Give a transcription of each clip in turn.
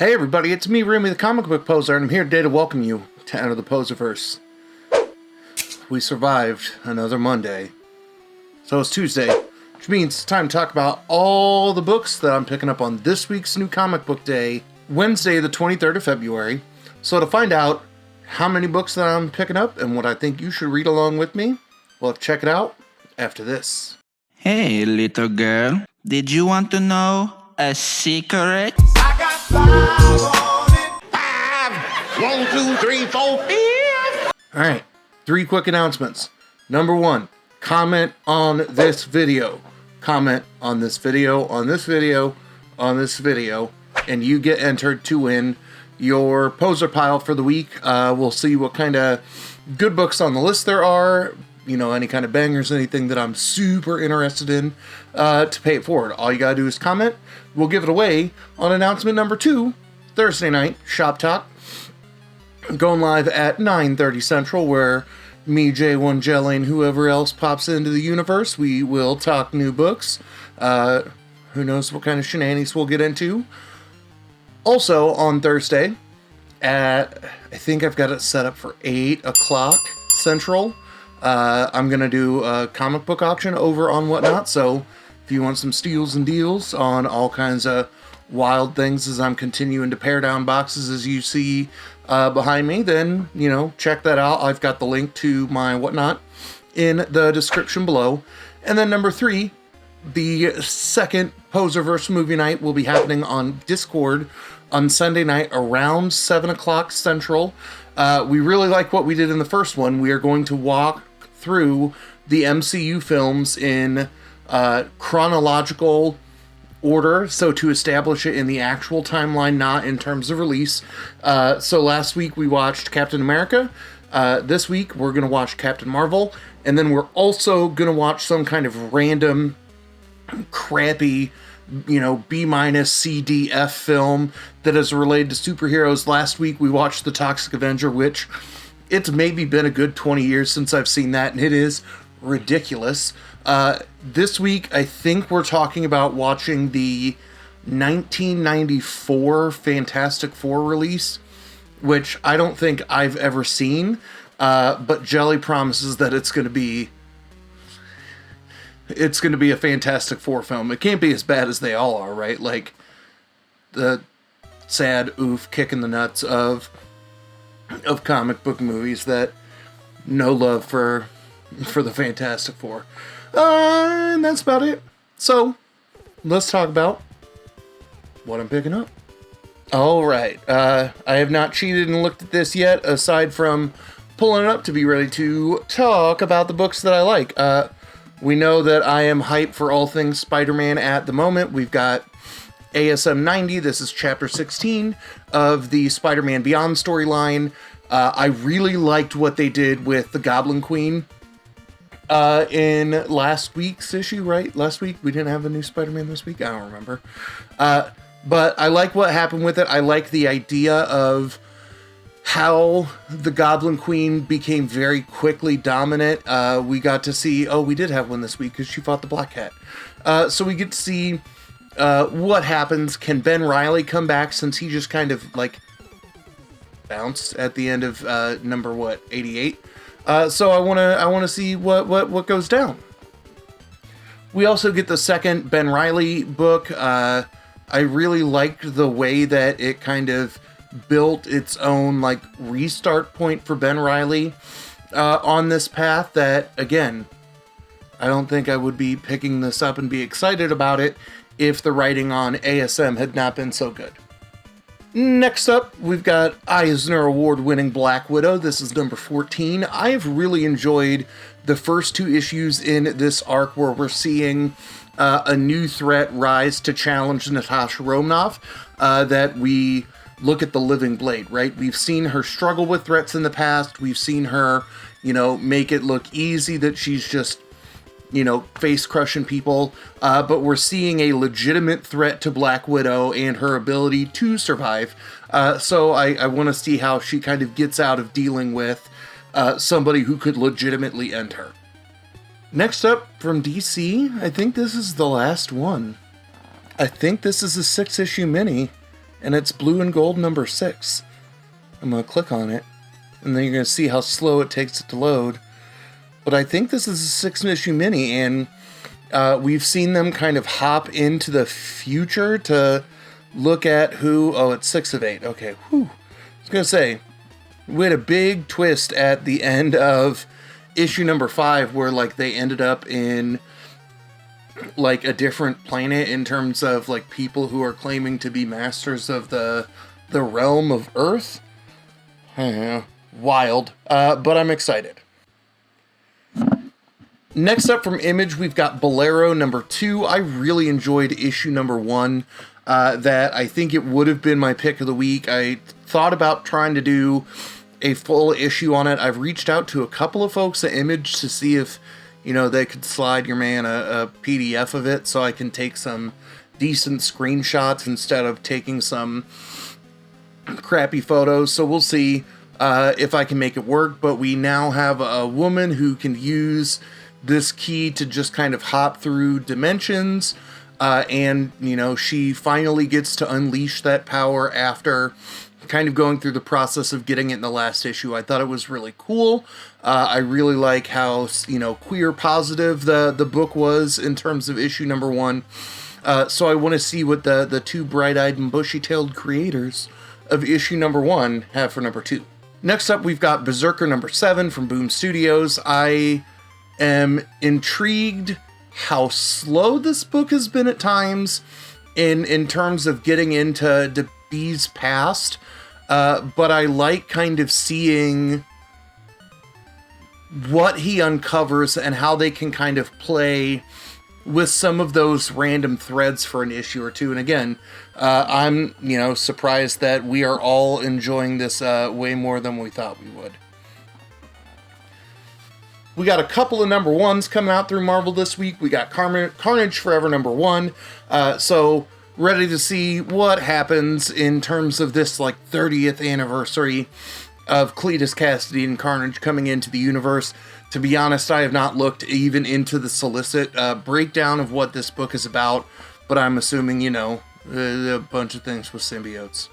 Hey everybody, it's me, Remy the Comic Book Poser, and I'm here today to welcome you to Enter the Poserverse. We survived another Monday. So it's Tuesday, which means it's time to talk about all the books that I'm picking up on this week's new comic book day, Wednesday the 23rd of February. So to find out how many books that I'm picking up and what I think you should read along with me, we'll check it out after this. Hey, little girl, did you want to know a secret? I got 5 on it. 5, 1, 2, 3, 4, 5. Alright, 3 quick announcements. Number 1, comment on this video. Comment on this video, on this video, on this video, and you get entered to win your poser pile for the week. We'll see what kind of good books on the list there are. You know, any kind of bangers, anything that I'm super interested in to pay it forward. All you gotta do is comment. We'll give it away on announcement number 2, Thursday night, Shop Talk. Going live at 9:30 Central, where me, J1 Jelly, and whoever else pops into the universe, we will talk new books. Who knows what kind of shenanigans we'll get into. Also, on Thursday, I think I've got it set up for 8 o'clock Central. I'm going to do a comic book auction over on Whatnot, so if you want some steals and deals on all kinds of wild things as I'm continuing to pare down boxes as you see behind me, then, you know, check that out. I've got the link to my Whatnot in the description below. And then number 3, the second Poserverse movie night will be happening on Discord on Sunday night around 7 o'clock Central. We really like what we did in the first one. We are going to walk through the MCU films in chronological order, so to establish it in the actual timeline, not in terms of release. So last week we watched Captain America. This week we're going to watch Captain Marvel, and then we're also going to watch some kind of random crappy, you know, B- C, D, F film that is related to superheroes. Last week we watched The Toxic Avenger, which it's maybe been a good 20 years since I've seen that, and it is ridiculous. This week I think we're talking about watching the 1994 Fantastic Four release, which I don't think I've ever seen, but Jelly promises that it's going to be a Fantastic Four film. It can't be as bad as they all are, right? Like the sad oof kick in the nuts of comic book movies that no love for the Fantastic Four. And that's about it. So let's talk about what I'm picking up. All right. I have not cheated and looked at this yet, aside from pulling it up to be ready to talk about the books that I like. We know that I am hyped for all things Spider-Man at the moment. We've got ASM 90. This is chapter 16 of the Spider-Man Beyond storyline. I really liked what they did with the Goblin Queen in last week's issue, right? Last week? We didn't have a new Spider-Man this week? I don't remember. But I like what happened with it. I like the idea of how the Goblin Queen became very quickly dominant. We got to see... Oh, we did have one this week because she fought the Black Cat. So we get to see what happens. Can Ben Reilly come back, since he just kind of, like, bounced at the end of number, 88? So I want to see what goes down. We also get the second Ben Reilly book. I really liked the way that it kind of built its own, like, restart point for Ben Reilly on this path that, again, I don't think I would be picking this up and be excited about it if the writing on ASM had not been so good. Next up, we've got Eisner Award-winning Black Widow. This is number 14. I have really enjoyed the first 2 issues in this arc, where we're seeing a new threat rise to challenge Natasha Romanoff, that we look at the Living Blade, right? We've seen her struggle with threats in the past. We've seen her, you know, make it look easy that she's just, you know, face crushing people. But we're seeing a legitimate threat to Black Widow and her ability to survive. So I want to see how she kind of gets out of dealing with somebody who could legitimately end her. Next up from DC, I think this is the last one. I think this is a 6-issue mini. and it's Blue and Gold number 6. I'm going to click on it, and then you're going to see how slow it takes it to load. But I think this is a 6-issue mini, and we've seen them kind of hop into the future to look at who... Oh, it's 6 of 8. Okay, whew. I was going to say, we had a big twist at the end of issue number 5 where, like, they ended up in, like, a different planet in terms of, like, people who are claiming to be masters of the realm of Earth. Wild. But I'm excited. Next up from Image, we've got Bolero number 2. I really enjoyed issue number 1. That I think it would have been my pick of the week. I thought about trying to do a full issue on it. I've reached out to a couple of folks at Image to see if, you know, they could slide your man a PDF of it so I can take some decent screenshots instead of taking some crappy photos. So we'll see if I can make it work. But we now have a woman who can use this key to just kind of hop through dimensions. And, you know, she finally gets to unleash that power after kind of going through the process of getting it in the last issue. I thought it was really cool. I really like how, you know, queer positive the book was in terms of issue number 1. So I want to see what the two bright-eyed and bushy-tailed creators of issue number 1 have for number 2. Next up, we've got Berserker number 7 from Boom Studios. I am intrigued how slow this book has been at times in terms of getting into B's past, but I like kind of seeing what he uncovers and how they can kind of play with some of those random threads for an issue or two. And again, I'm, you know, surprised that we are all enjoying this way more than we thought we would. We got a couple of number 1s coming out through Marvel this week. We got Carnage Forever number 1. So ready to see what happens in terms of this, like, 30th anniversary of Cletus Cassidy and Carnage coming into the universe. To be honest, I have not looked even into the solicit breakdown of what this book is about, but I'm assuming, you know, a bunch of things with symbiotes.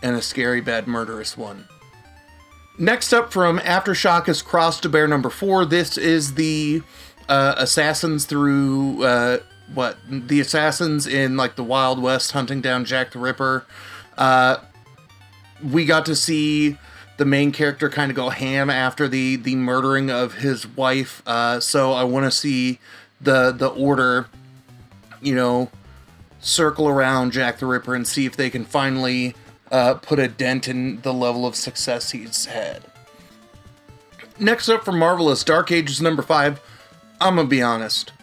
And a scary, bad, murderous one. Next up from Aftershock is Cross to Bear number 4. This is the assassins through, the assassins in, like, the Wild West hunting down Jack the Ripper. We got to see the main character kind of go ham after the murdering of his wife. So I want to see the Order, you know, circle around Jack the Ripper and see if they can finally put a dent in the level of success he's had. Next up from Marvel is Dark Ages number 5. I'm gonna be honest,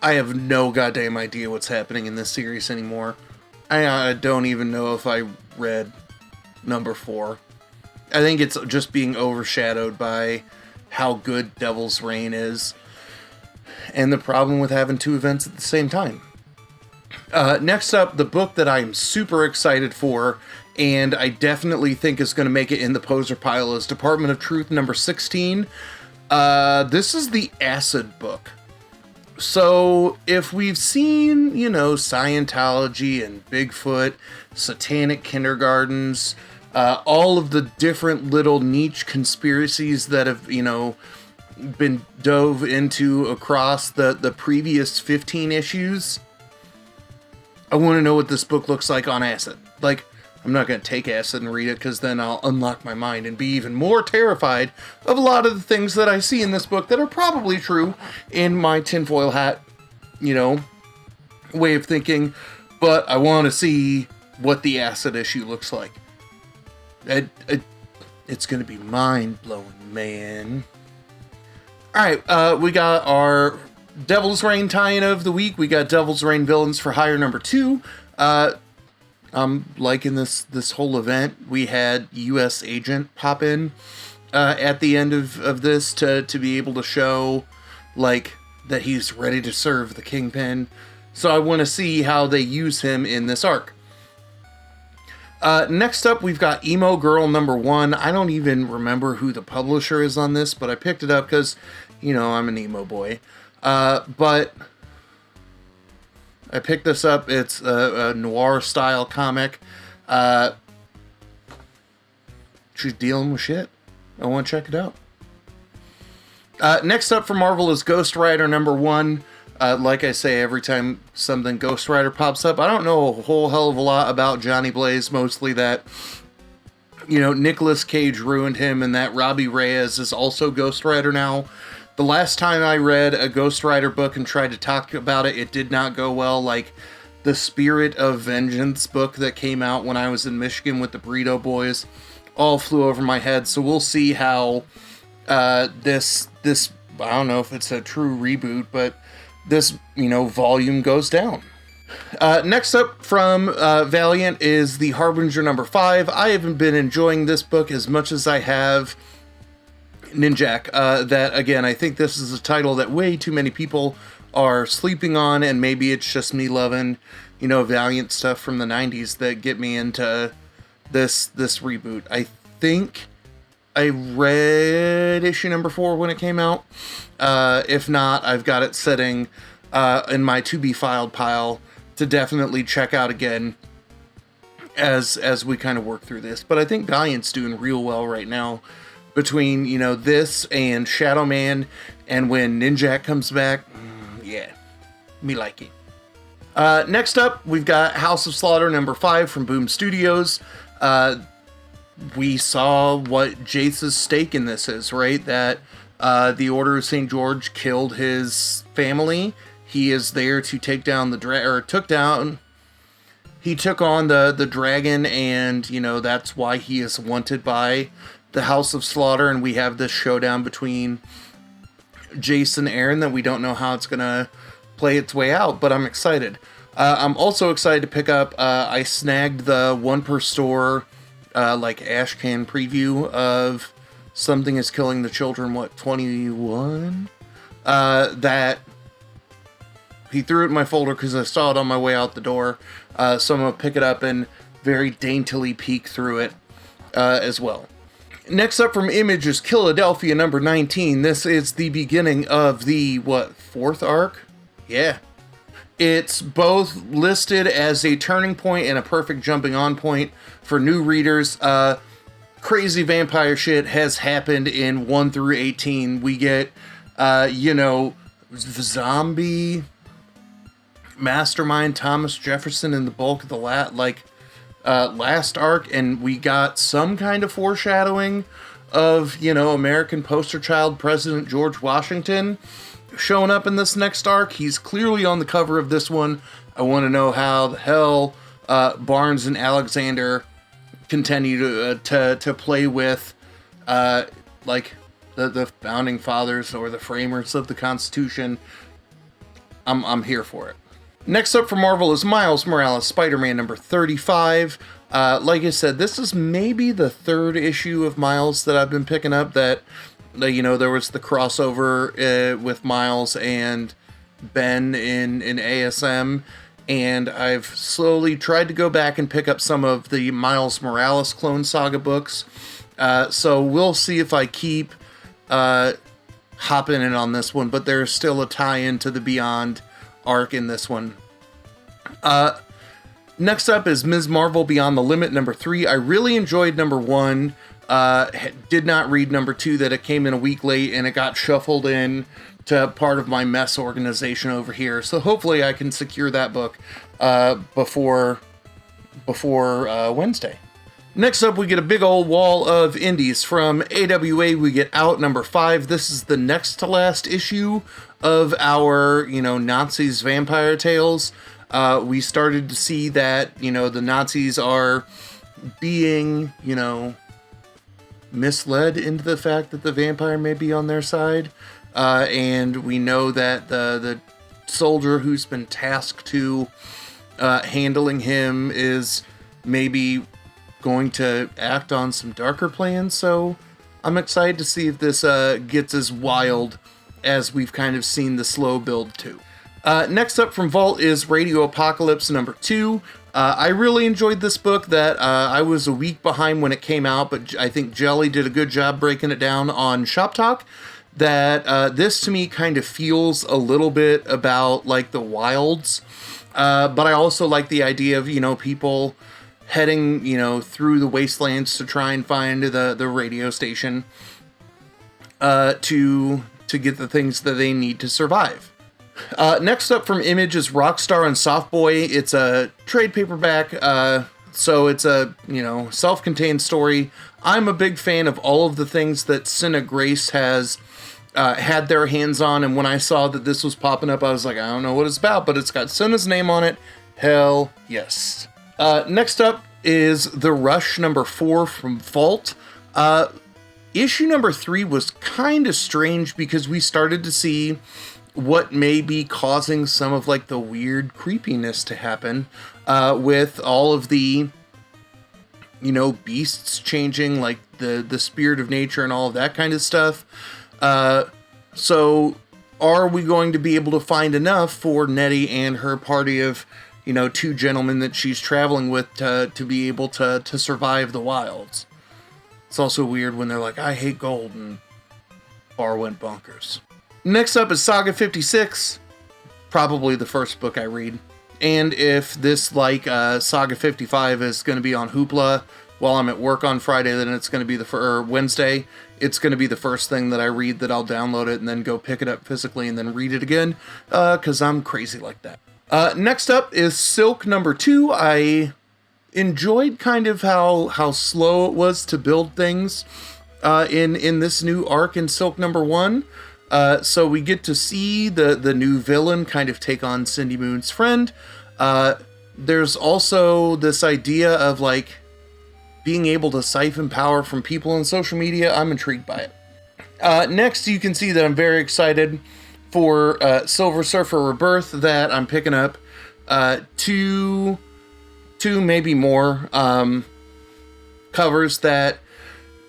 I have no goddamn idea what's happening in this series anymore. I don't even know if I read number 4. I think it's just being overshadowed by how good Devil's Reign is, and the problem with having 2 events at the same time. Next up, the book that I'm super excited for, and I definitely think is going to make it in the poser pile, is Department of Truth number 16. This is the Acid book. So, if we've seen, you know, Scientology and Bigfoot, satanic kindergartens, all of the different little niche conspiracies that have, you know, been dove into across the previous 15 issues, I want to know what this book looks like on acid. Like, I'm not going to take acid and read it, because then I'll unlock my mind and be even more terrified of a lot of the things that I see in this book that are probably true in my tinfoil hat, you know, way of thinking. But I want to see what the acid issue looks like. It's going to be mind-blowing, man. Alright, we got our Devil's Reign tie-in of the week. We got Devil's Reign Villains for Hire number 2. I'm liking this whole event. We had U.S. Agent pop in at the end of this to be able to show, like, that he's ready to serve the Kingpin. So I want to see how they use him in this arc. Next up, we've got Emo Girl number 1. I don't even remember who the publisher is on this, but I picked it up because, you know, I'm an emo boy. But I picked this up. It's a noir-style comic. She's dealing with shit. I want to check it out. Next up for Marvel is Ghost Rider #1. Like I say, every time something Ghost Rider pops up, I don't know a whole hell of a lot about Johnny Blaze, mostly that, Nicolas Cage ruined him and that Robbie Reyes is also Ghost Rider now. The last time I read a Ghost Rider book and tried to talk about it, it did not go well. Like, the Spirit of Vengeance book that came out when I was in Michigan with the Burrito Boys all flew over my head, so we'll see how this I don't know if it's a true reboot, but this, volume goes down. Next up from Valiant is The Harbinger #5. I haven't been enjoying this book as much as I have Ninjak. That, again, I think this is a title that way too many people are sleeping on, and maybe it's just me loving, Valiant stuff from the 90s that get me into this reboot. I think I read issue #4 when it came out. If not, I've got it sitting in my to-be-filed pile to definitely check out again as we kind of work through this. But I think Valiant's doing real well right now between, this and Shadow Man, and when Ninjak comes back, yeah, me like it. Next up, we've got House of Slaughter #5 from Boom Studios. We saw what Jace's stake in this is, right? That the Order of St. George killed his family. He is there to take down he took on the dragon, and, that's why he is wanted by the House of Slaughter, and we have this showdown between Jace and Aaron that we don't know how it's gonna play its way out, but I'm excited. I'm also excited to pick up, I snagged the one per store, ash can preview of Something is Killing the Children, 21? That he threw it in my folder because I saw it on my way out the door, so I'm going to pick it up and very daintily peek through it as well. Next up from Image is Philadelphia #19. This is the beginning of the, 4th arc? Yeah. It's both listed as a turning point and a perfect jumping on point for new readers. Crazy vampire shit has happened in 1 through 18. We get, zombie mastermind Thomas Jefferson in the bulk of the last arc, and we got some kind of foreshadowing of, American poster child President George Washington showing up in this next arc. He's clearly on the cover of this one. I want to know how the hell Barnes and Alexander continue to play with the founding fathers or the framers of the Constitution. I'm here for it. Next up for Marvel is Miles Morales Spider-Man #35. Like I said, this is maybe the 3rd issue of Miles that I've been picking up that, there was the crossover with Miles and Ben in ASM, and I've slowly tried to go back and pick up some of the Miles Morales Clone Saga books. So we'll see if I keep hopping in on this one, but there's still a tie-in to the Beyond arc in this one. Next up is Ms. Marvel Beyond the Limit #3. I really enjoyed #1. Did not read #2, that it came in a week late and it got shuffled in to part of my mess organization over here. So hopefully I can secure that book before Wednesday. Next up, we get a big old wall of indies. From AWA, we get Out #5. This is the next to last issue of our, Nazis vampire tales. We started to see that, the Nazis are being, misled into the fact that the vampire may be on their side. And we know that the soldier who's been tasked to handling him is maybe going to act on some darker plans. So I'm excited to see if this gets as wild as we've kind of seen the slow build to. Next up from Vault is Radio Apocalypse #2. I really enjoyed this book. That I was a week behind when it came out, but I think Jelly did a good job breaking it down on Shop Talk. That this to me kind of feels a little bit about the Wilds, but I also like the idea of people heading, through the wastelands to try and find the radio station to get the things that they need to survive. Next up from Image is Rockstar and Softboy. It's a trade paperback, so it's a, self-contained story. I'm a big fan of all of the things that Cinna Grace has had their hands on, and when I saw that this was popping up, I was like, I don't know what it's about, but it's got Cinna's name on it. Hell yes. Next up is The Rush number 4 from Vault. Issue number 3 was kind of strange because we started to see what may be causing some of like the weird creepiness to happen with all of the beasts changing, like the spirit of nature and all of that kind of stuff. So are we going to be able to find enough for Nettie and her party of 2 gentlemen that she's traveling with to be able to survive the wilds? It's also weird when they're like, I hate gold, and Bar went bonkers. Next up is Saga 56, probably the first book I read. And if this, like Saga 55, is going to be on Hoopla while I'm at work on Friday, then it's going to be Wednesday, it's going to be the first thing that I read that I'll download it and then go pick it up physically and then read it again, because I'm crazy like that. Next up is Silk number 2. I enjoyed kind of how slow it was to build things in this new arc in Silk number 1. So we get to see the new villain kind of take on Cindy Moon's friend. There's also this idea of like being able to siphon power from people on social media. I'm intrigued by it. Next, you can see that I'm very excited for Silver Surfer Rebirth, that I'm picking up two, maybe more covers that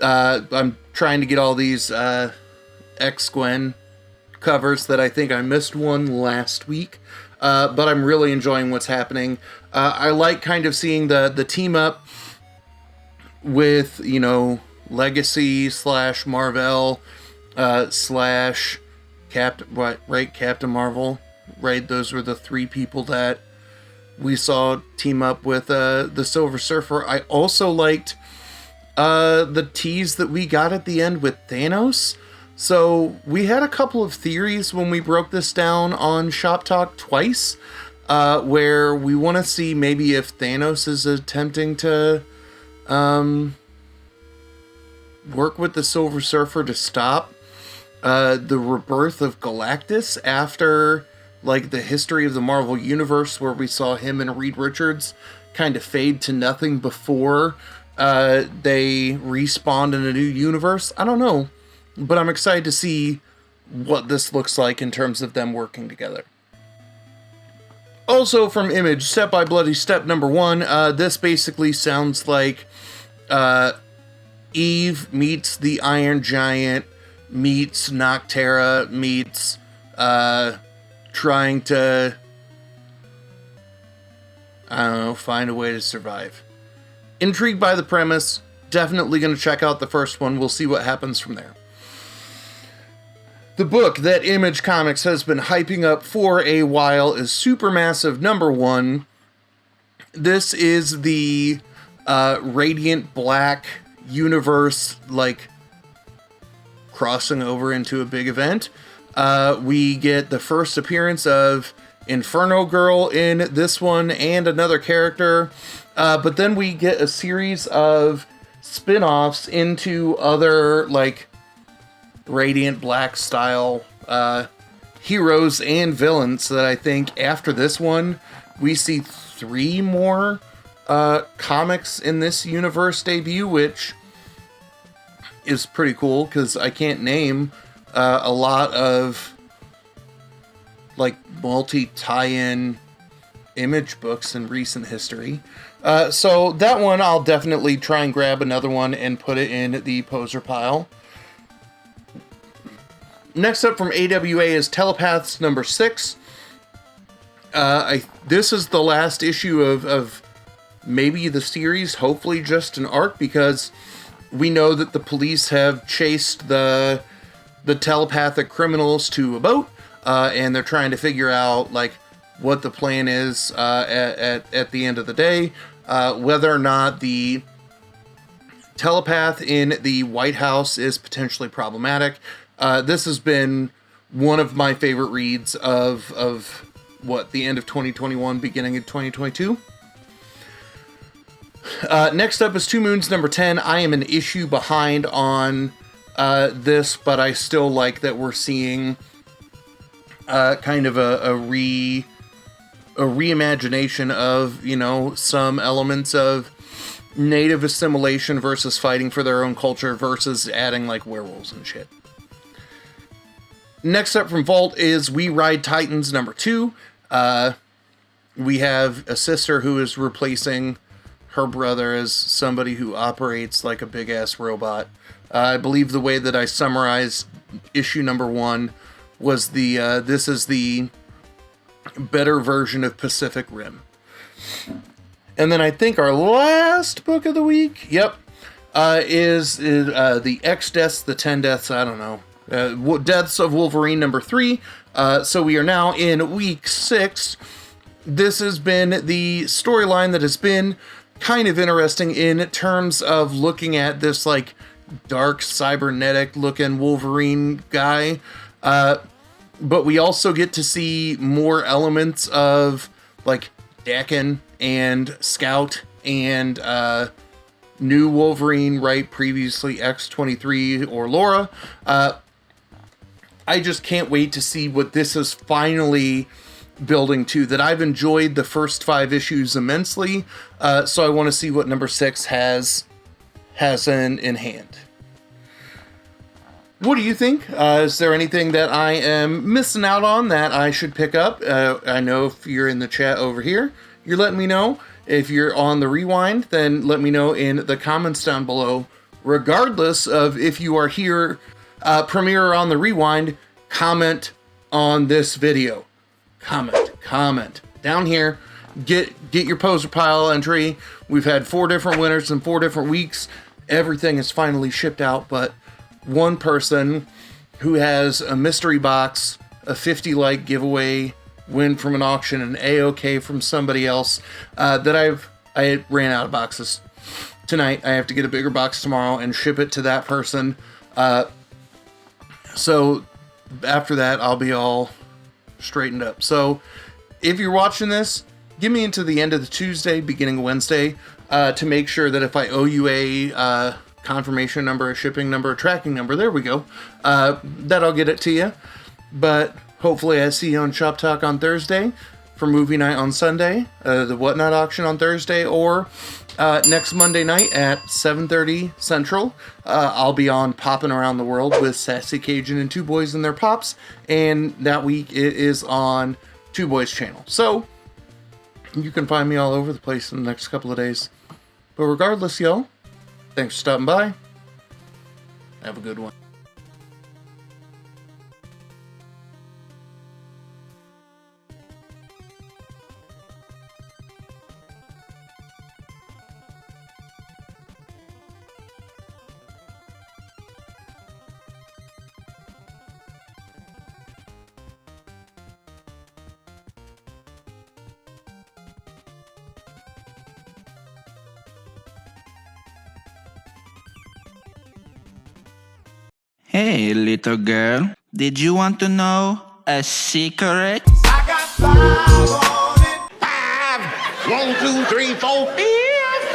I'm trying to get all these X-Gwen covers that I think I missed one last week, but I'm really enjoying what's happening. I like kind of seeing the team up with, Legacy / Marvel / Captain Marvel, right? Those were the 3 people that we saw team up with the Silver Surfer. I also liked the tease that we got at the end with Thanos. So we had a couple of theories when we broke this down on Shop Talk twice, where we want to see maybe if Thanos is attempting to work with the Silver Surfer to stop the rebirth of Galactus after like the history of the Marvel Universe, where we saw him and Reed Richards kind of fade to nothing before they respawned in a new universe. I don't know, but I'm excited to see what this looks like in terms of them working together. Also from Image, Step by Bloody Step number 1. This basically sounds like Eve meets the Iron Giant, meets Noctera, meets trying to, find a way to survive. Intrigued by the premise. Definitely going to check out the first one. We'll see what happens from there. The book that Image Comics has been hyping up for a while is Supermassive number 1. This is the Radiant Black universe, like, crossing over into a big event. We get the first appearance of Inferno Girl in this one and another character. But then we get a series of spin-offs into other, like, Radiant Black style heroes and villains that I think after this one, we see 3 more comics in this universe debut, which is pretty cool because I can't name a lot of like multi-tie-in Image books in recent history. So that one, I'll definitely try and grab another one and put it in the poser pile. Next up from AWA is Telepaths number 6. This is the last issue of maybe the series, hopefully just an arc, because we know that the police have chased the telepathic criminals to a boat, and they're trying to figure out like what the plan is at the end of the day. whether or not the telepath in the White House is potentially problematic. This has been one of my favorite reads of the end of 2021, beginning of 2022. Next up is Two Moons number 10. I am an issue behind on this, but I still like that we're seeing kind of a reimagination of, you know, some elements of native assimilation versus fighting for their own culture versus adding like werewolves and shit. Next up from Vault is We Ride Titans number 2. We have a sister who is replacing her brother as somebody who operates like a big ass robot. I believe the way that I summarized issue number 1 was this is the better version of Pacific Rim. And then I think our last book of the week, is the X Deaths, the 10 Deaths, I don't know. Deaths of Wolverine number 3. So we are now in week 6. This has been the storyline that has been kind of interesting in terms of looking at this like dark cybernetic looking Wolverine guy. But we also get to see more elements of like Daken and Scout and new Wolverine, right? Previously X-23 or Laura. I just can't wait to see what this is finally building to. That I've enjoyed the first 5 issues immensely, so I want to see what number 6 has in hand. What do you think? Is there anything that I am missing out on that I should pick up? I know if you're in the chat over here, you're letting me know. If you're on the rewind, then let me know in the comments down below. Regardless of if you are here, premiere or on the rewind, comment on this video. Comment down here. Get your poser pile entry. We've had 4 different winners in 4 different weeks. Everything is finally shipped out, but one person who has a mystery box, a 50 like giveaway, win from an auction, an A-OK from somebody else, that I ran out of boxes tonight. I have to get a bigger box tomorrow and ship it to that person. So after that, I'll be all straightened up. So if you're watching this, give me into the end of the Tuesday, beginning of Wednesday, to make sure that if I owe you a confirmation number, a shipping number, a tracking number, there we go, that I'll get it to you. But hopefully I see you on Shop Talk on Thursday, for movie night on Sunday, the Whatnot auction on Thursday, or next Monday night at 7:30 Central. I'll be on Poppin' Around the World with Sassycajun and Two Boys and Their Pops, and that week it is on Two Boys channel. So you can find me all over the place in the next couple of days. But regardless, y'all, thanks for stopping by. Have a good one. Hey, little girl, did you want to know a secret? I got 5 on it. 5, 1, 2, 3, 4, 5.